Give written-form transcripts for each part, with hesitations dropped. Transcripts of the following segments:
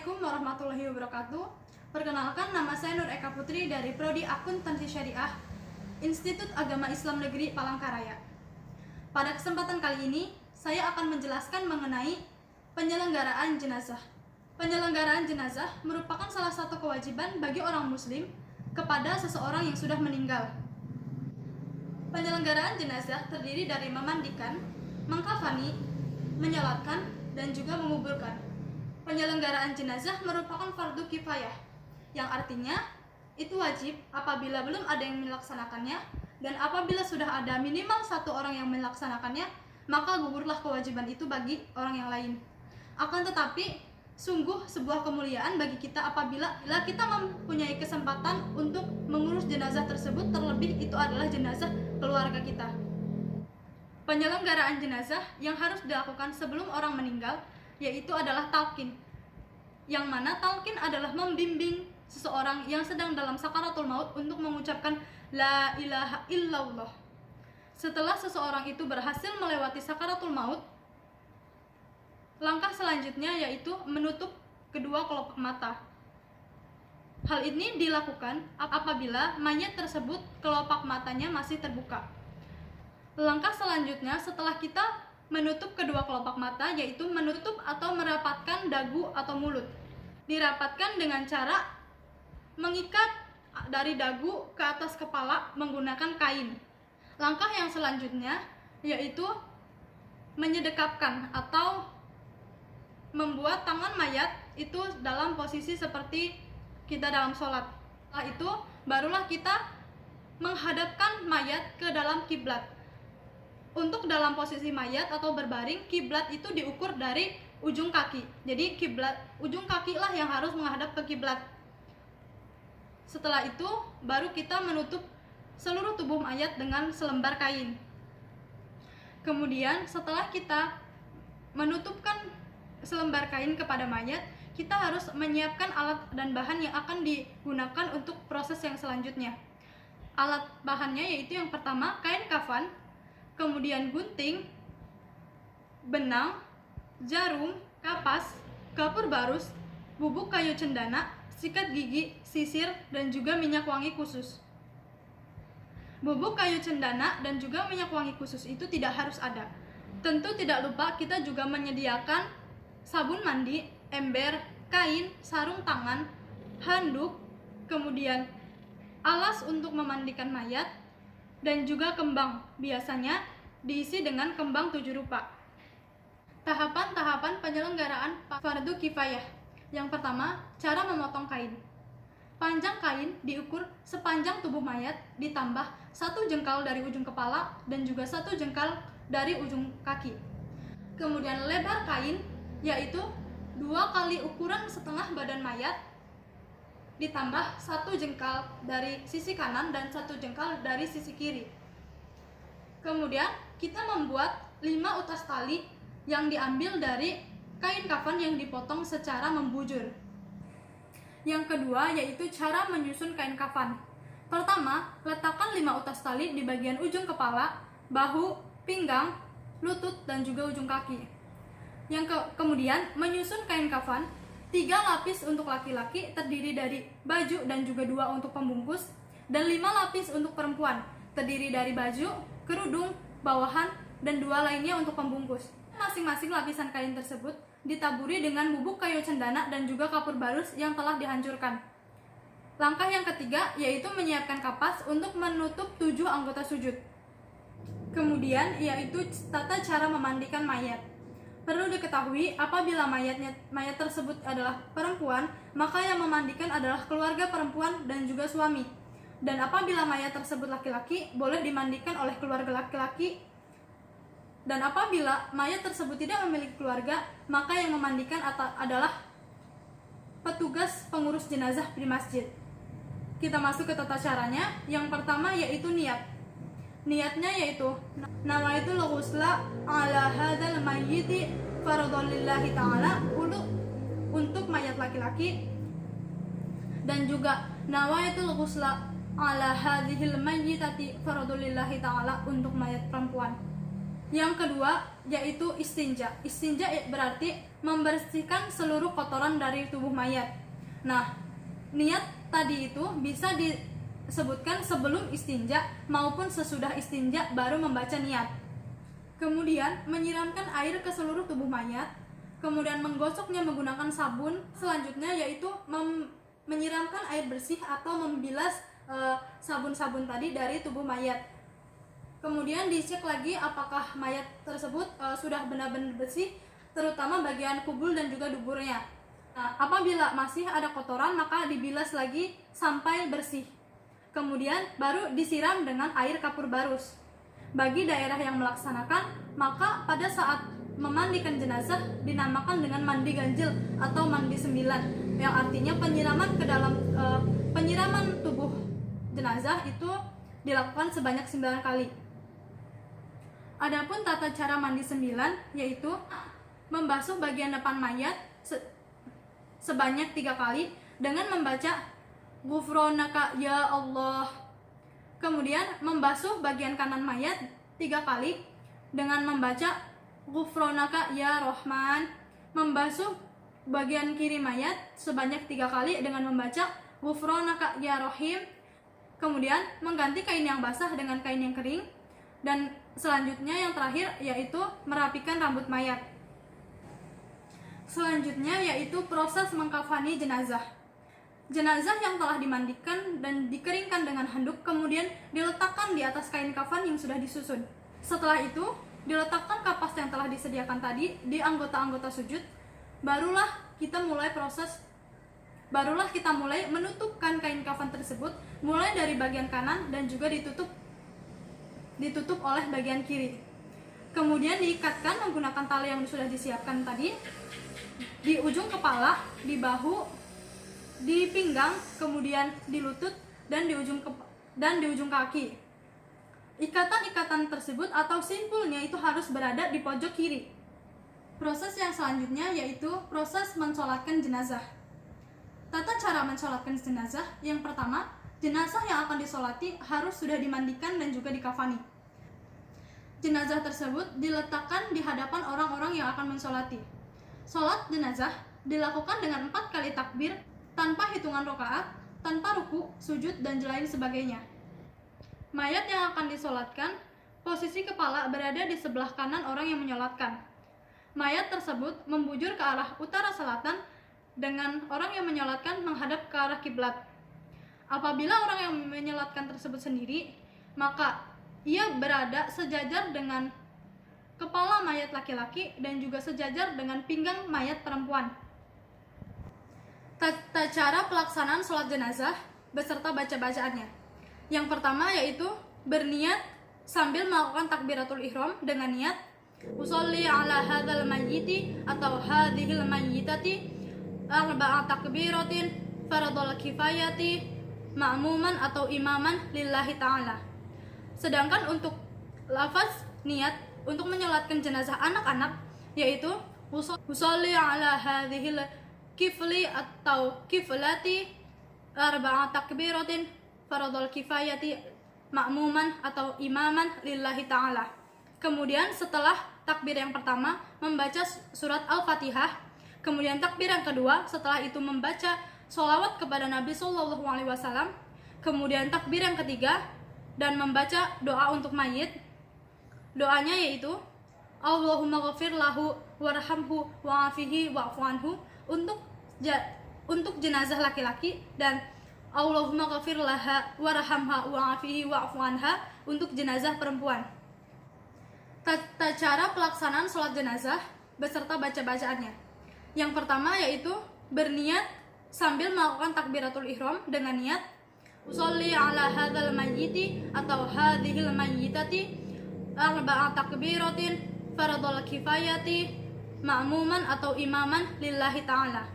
Assalamualaikum warahmatullahi wabarakatuh. Perkenalkan, nama saya Nur Eka Putri dari Prodi Akuntansi Syariah, Institut Agama Islam Negeri Palangkaraya. Pada kesempatan kali ini, saya akan menjelaskan mengenai penyelenggaraan jenazah. Penyelenggaraan jenazah merupakan salah satu kewajiban bagi orang muslim kepada seseorang yang sudah meninggal. Penyelenggaraan jenazah terdiri dari memandikan, mengkafani, menyolatkan, dan juga menguburkan. Penyelenggaraan jenazah merupakan fardu kifayah, yang artinya itu wajib apabila belum ada yang melaksanakannya, dan apabila sudah ada minimal satu orang yang melaksanakannya, maka gugurlah kewajiban itu bagi orang yang lain. Akan tetapi, sungguh sebuah kemuliaan bagi kita apabila kita mempunyai kesempatan untuk mengurus jenazah tersebut, terlebih itu adalah jenazah keluarga kita. Penyelenggaraan jenazah yang harus dilakukan sebelum orang meninggal yaitu adalah talqin, yang mana talqin adalah membimbing seseorang yang sedang dalam sakaratul maut untuk mengucapkan la ilaha illallah. Setelah seseorang itu berhasil melewati sakaratul maut, langkah selanjutnya yaitu menutup kedua kelopak mata. Hal ini dilakukan apabila mayat tersebut kelopak matanya masih terbuka. Langkah selanjutnya setelah kita menutup kedua kelopak mata yaitu menutup atau merapatkan dagu atau mulut. Dirapatkan dengan cara mengikat dari dagu ke atas kepala menggunakan kain. Langkah yang selanjutnya yaitu menyedekapkan atau membuat tangan mayat itu dalam posisi seperti kita dalam sholat. Setelah itu barulah kita menghadapkan mayat ke dalam kiblat. Untuk dalam posisi mayat atau berbaring, kiblat itu diukur dari ujung kaki. Jadi ujung kaki lah yang harus menghadap ke kiblat. Setelah itu baru kita menutup seluruh tubuh mayat dengan selembar kain. Kemudian setelah kita menutupkan selembar kain kepada mayat, kita harus menyiapkan alat dan bahan yang akan digunakan untuk proses yang selanjutnya. Alat bahannya yaitu yang pertama kain kafan, kemudian gunting, benang, jarum, kapas, kapur barus, bubuk kayu cendana, sikat gigi, sisir, dan juga minyak wangi khusus. Bubuk kayu cendana dan juga minyak wangi khusus itu tidak harus ada. Tentu tidak lupa kita juga menyediakan sabun mandi, ember, kain, sarung tangan, handuk, kemudian alas untuk memandikan mayat, dan juga kembang, biasanya diisi dengan kembang 7 rupa. Tahapan-tahapan penyelenggaraan fardu kifayah. Yang pertama, cara memotong kain. Panjang kain diukur sepanjang tubuh mayat ditambah 1 jengkal dari ujung kepala dan juga 1 jengkal dari ujung kaki. Kemudian lebar kain yaitu 2 kali ukuran setengah badan mayat ditambah 1 jengkal dari sisi kanan dan 1 jengkal dari sisi kiri. Kemudian kita membuat 5 utas tali yang diambil dari kain kafan yang dipotong secara membujur. Yang kedua yaitu cara menyusun kain kafan. Pertama, letakkan 5 utas tali di bagian ujung kepala, bahu, pinggang, lutut, dan juga ujung kaki. Kemudian menyusun kain kafan 3 lapis untuk laki-laki terdiri dari baju dan juga 2 untuk pembungkus, dan 5 lapis untuk perempuan terdiri dari baju, kerudung, bawahan, dan 2 lainnya untuk pembungkus. Masing-masing lapisan kain tersebut ditaburi dengan bubuk kayu cendana dan juga kapur barus yang telah dihancurkan. Langkah yang ketiga yaitu menyiapkan kapas untuk menutup 7 anggota sujud. Kemudian yaitu tata cara memandikan mayat. Perlu diketahui apabila mayat tersebut adalah perempuan, maka yang memandikan adalah keluarga perempuan dan juga suami. Dan apabila mayat tersebut laki-laki, boleh dimandikan oleh keluarga laki-laki. Dan apabila mayat tersebut tidak memiliki keluarga, maka yang memandikan adalah petugas pengurus jenazah di masjid. Kita masuk ke tata caranya. Yang pertama yaitu niat. Niatnya yaitu nawaitul ghusla ala hadzal mayyiti fardhan lillahi ta'ala, untuk mayat laki-laki, dan juga nawaitul ghusla ala hadzihil mayyitati fardhan lillahi ta'ala untuk mayat perempuan. Yang kedua yaitu istinja. Istinja berarti membersihkan seluruh kotoran dari tubuh mayat. Nah, niat tadi itu bisa disebutkan sebelum istinja maupun sesudah istinja baru membaca niat. Kemudian menyiramkan air ke seluruh tubuh mayat, kemudian menggosoknya menggunakan sabun. Selanjutnya yaitu menyiramkan air bersih atau membilas sabun-sabun tadi dari tubuh mayat. Kemudian dicek lagi apakah mayat tersebut sudah benar-benar bersih, terutama bagian kubul dan juga duburnya. Nah, apabila masih ada kotoran maka dibilas lagi sampai bersih. Kemudian baru disiram dengan air kapur barus. Bagi daerah yang melaksanakan, maka pada saat memandikan jenazah dinamakan dengan mandi ganjil atau mandi 9, yang artinya penyiraman ke dalam penyiraman tubuh jenazah itu dilakukan sebanyak 9 kali. Adapun tata cara mandi 9 yaitu membasuh bagian depan mayat sebanyak 3 kali dengan membaca Ghufronaka ya Allah. Kemudian membasuh bagian kanan mayat 3 kali dengan membaca Ghufronaka ya Rahman. Membasuh bagian kiri mayat sebanyak 3 kali dengan membaca Ghufronaka ya Rahim. Kemudian mengganti kain yang basah dengan kain yang kering. Dan selanjutnya yang terakhir yaitu merapikan rambut mayat. Selanjutnya yaitu proses mengkafani jenazah. Jenazah yang telah dimandikan dan dikeringkan dengan handuk kemudian diletakkan di atas kain kafan yang sudah disusun. Setelah itu diletakkan kapas yang telah disediakan tadi di anggota-anggota sujud. Barulah kita mulai menutupkan kain kafan tersebut, mulai dari bagian kanan dan juga ditutup oleh bagian kiri. Kemudian diikatkan menggunakan tali yang sudah disiapkan tadi di ujung kepala, di bahu, di pinggang, kemudian di lutut dan di ujung kaki. Ikatan-ikatan tersebut atau simpulnya itu harus berada di pojok kiri. Proses yang selanjutnya yaitu proses mensolatkan jenazah. Tata cara mensolatkan jenazah, yang pertama, jenazah yang akan disolati harus sudah dimandikan dan juga dikafani. Jenazah tersebut diletakkan di hadapan orang-orang yang akan mensolati. Solat jenazah dilakukan dengan 4 kali takbir tanpa hitungan rakaat, tanpa ruku, sujud, dan lain sebagainya. Mayat yang akan disolatkan, posisi kepala berada di sebelah kanan orang yang menyolatkan. Mayat tersebut membujur ke arah utara selatan dengan orang yang menyolatkan menghadap ke arah kiblat. Apabila orang yang menyolatkan tersebut sendiri, maka ia berada sejajar dengan kepala mayat laki-laki dan juga sejajar dengan pinggang mayat perempuan. Tata cara pelaksanaan sholat jenazah beserta baca-bacaannya. Yang pertama yaitu berniat sambil melakukan takbiratul ihram dengan niat usolli ala hadzal mayyiti atau hadhil mayyitati arba'a takbiratin faradul kifayati ma'muman atau imaman lillahi ta'ala. Sedangkan untuk lafaz niat untuk menyolatkan jenazah anak-anak yaitu usolli ala hadhil kifli atau kiflati arba'a takbiratin faradul kifayati ma'muman atau imaman lillahi ta'ala. Kemudian setelah takbir yang pertama membaca surat Al-Fatihah, kemudian takbir yang kedua setelah itu membaca sholawat kepada Nabi SAW, kemudian takbir yang ketiga dan membaca doa untuk mayit. Doanya yaitu Allahumma ghafir lahu warhamhu wa'afihi wa'fu anhu untuk jenazah laki-laki, dan Allahumma ghafir laha warhamha wa'afihi wa'fu anha untuk jenazah perempuan. Tata cara pelaksanaan sholat jenazah beserta baca-bacaannya. Yang pertama yaitu berniat sambil melakukan takbiratul ihram dengan niat usolli ala hadzal mayyiti atau hadhil mayyitati arba'a takbiratin faradul kifayati ma'muman atau imaman lillahi ta'ala.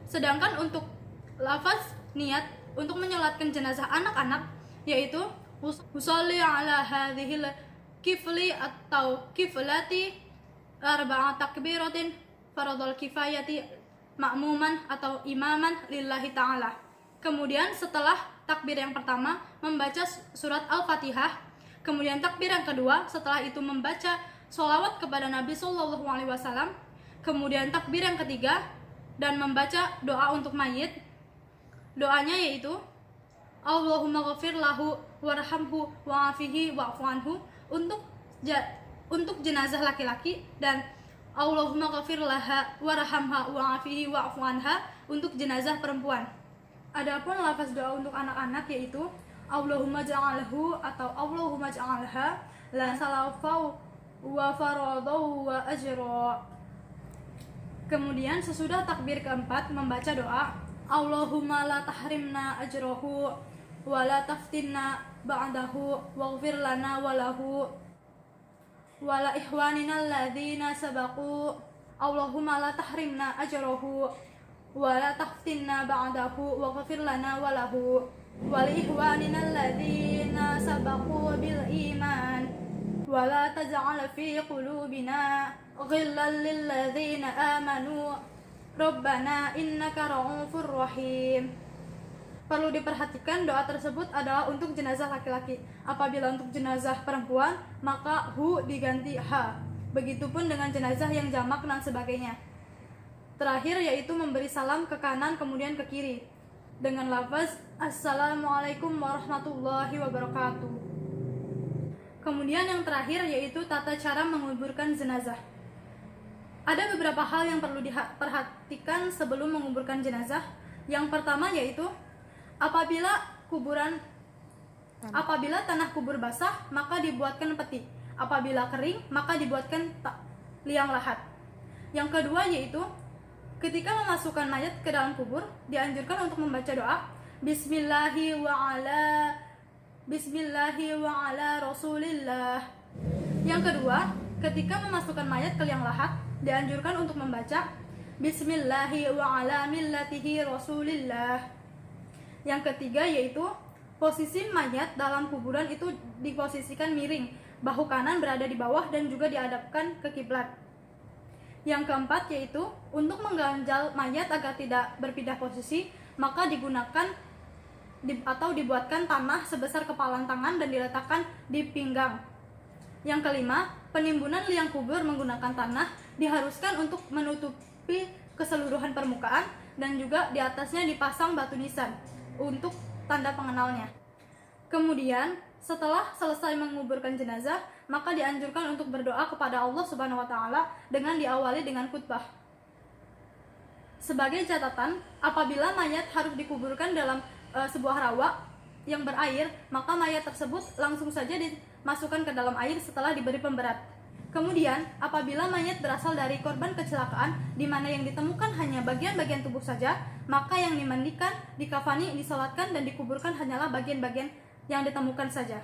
Sedangkan untuk lafaz niat untuk menyolatkan jenazah anak-anak yaitu usolli ala hadhil kifli atau kiflati arba'a takbiratin faradul kifayati ma'muman atau imaman lillahi ta'ala. Kemudian setelah takbir yang pertama membaca surat Al-Fatihah, kemudian takbir yang kedua setelah itu membaca sholawat kepada Nabi Shallallahu Alaihi Wasallam, kemudian takbir yang ketiga, dan membaca doa untuk mayit. Doanya yaitu Allahumma ghafir lahu warhamhu wa'afihi wa'fu anhu untuk jenazah laki-laki, dan Allahumma ghafir laha warhamha wa'afihi wa'fu anha untuk jenazah perempuan. Adapun lafaz doa untuk anak-anak yaitu Allahumma ja'alhu atau Allahumma ja'alha la salafau wa faradau wa ajra. Kemudian sesudah takbir keempat membaca doa Allahumma la tahrimna ajrahu wa la taftinna ba'dahu waghfir lana wa lahu wa la ihwanina alladhina sabaqu. Allahumma la tahrimna ajrahu wa la taftinna ba'dahu waghfir lana wa lahu wa li ihwanina alladhina sabaqu bil iman wa la taj'al fi qulubina ghillan lil ladzina amanu rabbana innaka ra'ufur rahim. Perlu diperhatikan doa tersebut adalah untuk jenazah laki-laki. Apabila untuk jenazah perempuan, maka hu diganti ha. Begitupun dengan jenazah yang jamak dan sebagainya. Terakhir yaitu memberi salam ke kanan kemudian ke kiri dengan lafaz Assalamualaikum warahmatullahi wabarakatuh. Kemudian yang terakhir yaitu tata cara menguburkan jenazah. Ada beberapa hal yang perlu diperhatikan sebelum menguburkan jenazah. Yang pertama yaitu apabila tanah kubur basah maka dibuatkan peti. Apabila kering maka dibuatkan liang lahat. Yang kedua yaitu ketika memasukkan mayat ke dalam kubur dianjurkan untuk membaca doa Bismillahi wa ala Rasulillah. Yang kedua, ketika memasukkan mayat ke liang lahat dianjurkan untuk membaca Bismillahi wa ala millatihi Rasulillah. Yang ketiga yaitu posisi mayat dalam kuburan itu diposisikan miring, bahu kanan berada di bawah dan juga dihadapkan ke kiblat. Yang keempat yaitu untuk mengganjal mayat agar tidak berpindah posisi, maka digunakan atau dibuatkan tanah sebesar kepalan tangan dan diletakkan di pinggang. Yang kelima, penimbunan liang kubur menggunakan tanah diharuskan untuk menutupi keseluruhan permukaan dan juga di atasnya dipasang batu nisan untuk tanda pengenalnya. Kemudian, setelah selesai menguburkan jenazah, maka dianjurkan untuk berdoa kepada Allah Subhanahu wa taala dengan diawali dengan khutbah. Sebagai catatan, apabila mayat harus dikuburkan dalam sebuah rawa yang berair, maka mayat tersebut langsung saja dimasukkan ke dalam air setelah diberi pemberat. Kemudian, apabila mayat berasal dari korban kecelakaan di mana yang ditemukan hanya bagian-bagian tubuh saja, maka yang dimandikan, dikafani, disolatkan dan dikuburkan hanyalah bagian-bagian yang ditemukan saja.